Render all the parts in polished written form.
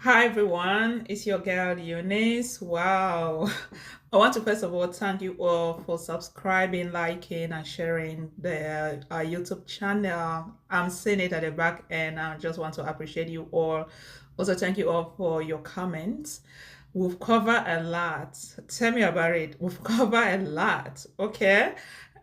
Hi everyone, it's your girl Eunice. Wow. I want to first of all thank you all for subscribing, liking, and sharing the YouTube channel. I'm seeing it at the back and I just want to appreciate you all. Also, thank you all for your comments. We've covered a lot. Tell me about it. We've covered a lot. Okay.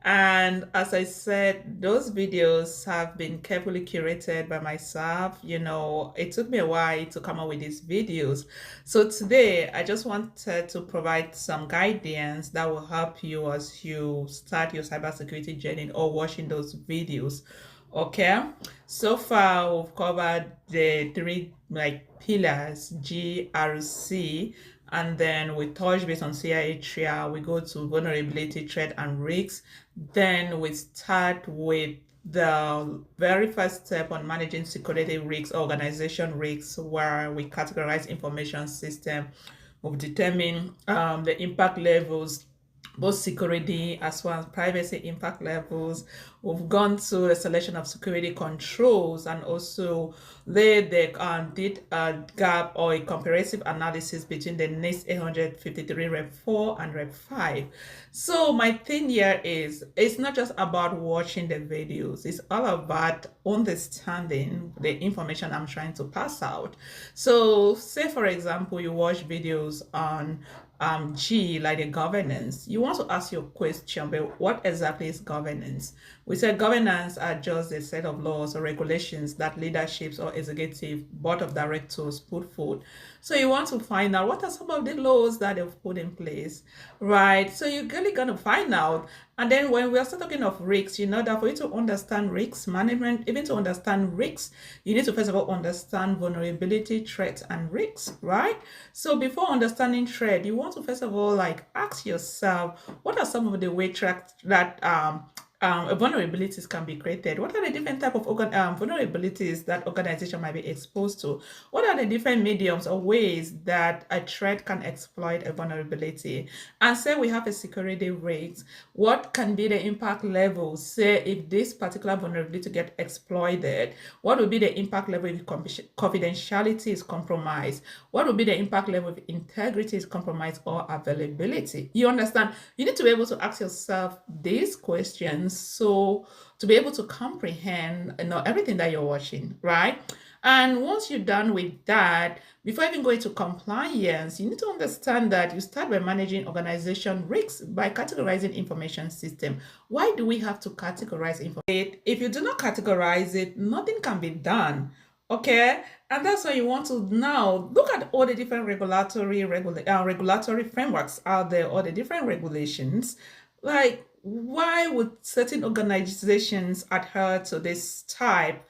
And as I said, those videos have been carefully curated by myself. It took me a while to come up with these videos. So today, I just wanted to provide some guidance that will help you as you start your cybersecurity journey or watching those videos. Okay, so far we've covered the three pillars, GRC, and then we touch base on CIA trial. We go to vulnerability, threat, and risks. Then we start with the very first step on managing security risks, organization risks, where we categorize information system. We've determined the impact levels, both security as well as privacy impact levels. We've gone through the selection of security controls, and also they did a gap or a comparative analysis between the NIST 853 Rep 4 and Rep 5. So my thing here is it's not just about watching the videos, it's all about understanding the information I'm trying to pass out. So say for example you watch videos on G, like the governance, you want to ask your question, but what exactly is governance? We said governance are just a set of laws or regulations that leaderships or executive board of directors put forth. So you want to find out what are some of the laws that they've put in place, right? So you're really going to find out. And then when we are still talking of risks, you know that for you to understand risks management, even to understand risks, you need to first of all understand vulnerability, threats, and risks, right? So before understanding threat, you want to first of all ask yourself, what are some of the way tracks that vulnerabilities can be created? What are the different type of vulnerabilities that organization might be exposed to? What are the different mediums or ways that a threat can exploit a vulnerability? And say we have a security risk, what can be the impact level? Say if this particular vulnerability get exploited, what will be the impact level if confidentiality is compromised? What will be the impact level if integrity is compromised or availability? You understand? You need to be able to ask yourself these questions so to be able to comprehend everything that you're watching, right? And once you're done with that, before even going to compliance, you need to understand that you start by managing organization risks by categorizing information system. Why do we have to categorize information? If you do not categorize it, nothing can be done. Okay, and that's why you want to now look at all the different regulatory frameworks out there, all the different regulations. Like, why would certain organizations adhere to this type?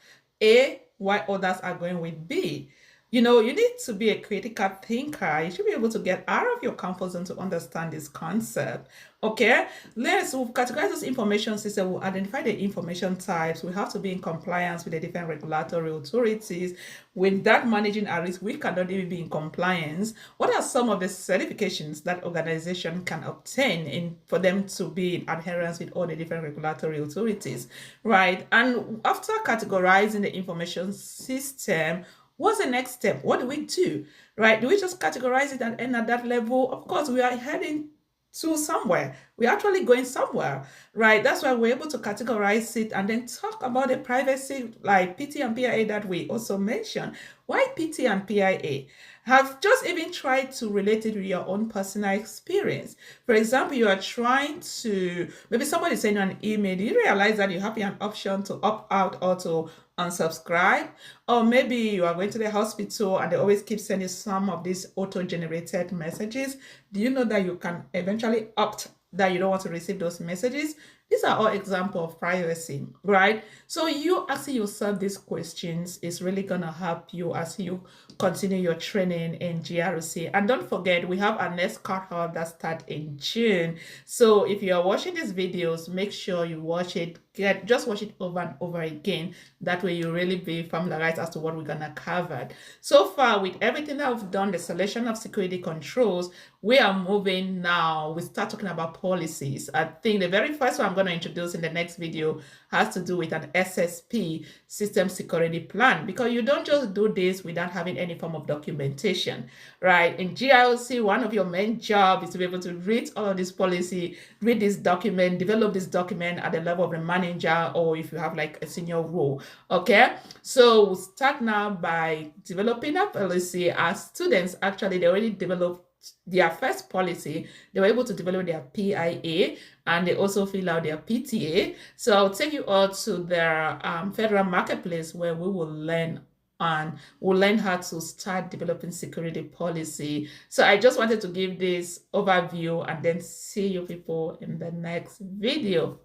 A, why others are going with B? You need to be a critical thinker. You should be able to get out of your comfort zone to understand this concept. Okay, we'll categorize this information system, we'll identify the information types, we have to be in compliance with the different regulatory authorities. With that managing a risk, we cannot even be in compliance. What are some of the certifications that organization can obtain for them to be in adherence with all the different regulatory authorities, right? And after categorizing the information system, what's the next step? What do we do? Right? Do we just categorize it and end at that level? Of course, we are heading to somewhere. We're actually going somewhere, right? That's why we're able to categorize it and then talk about the privacy, like PT and PIA that we also mentioned. Why PT and PIA? Have just even tried to relate it with your own personal experience. For example, you are trying to, maybe somebody sent you an email. Do you realize that you have an option to opt out or to unsubscribe? Or maybe you are going to the hospital and they always keep sending some of these auto-generated messages. Do you know that you can eventually opt that you don't want to receive those messages? These are all examples of privacy, right? So you asking yourself these questions is really going to help you as you continue your training in GRC. And don't forget, we have our next cohort that starts in June. So if you are watching these videos, make sure you watch it just watch it over and over again. That way you really be familiarized as to what we're gonna cover. So far, with everything that we've done, the selection of security controls, we are moving now. We start talking about policies. I think the very first one I'm going to introduce in the next video has to do with an SSP, system security plan, because you don't just do this without having any form of documentation, right? In GRC, one of your main job is to be able to read all of this policy, read this document, develop this document at the level of the manager, or if you have like a senior role. Okay, so we'll start now by developing a policy. As students, actually, they already developed their first policy. They were able to develop their PIA, and they also fill out their PTA. So I'll take you all to their federal marketplace, where we will learn and we'll learn how to start developing security policy. So I just wanted to give this overview, and then see you people in the next video.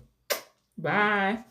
Bye.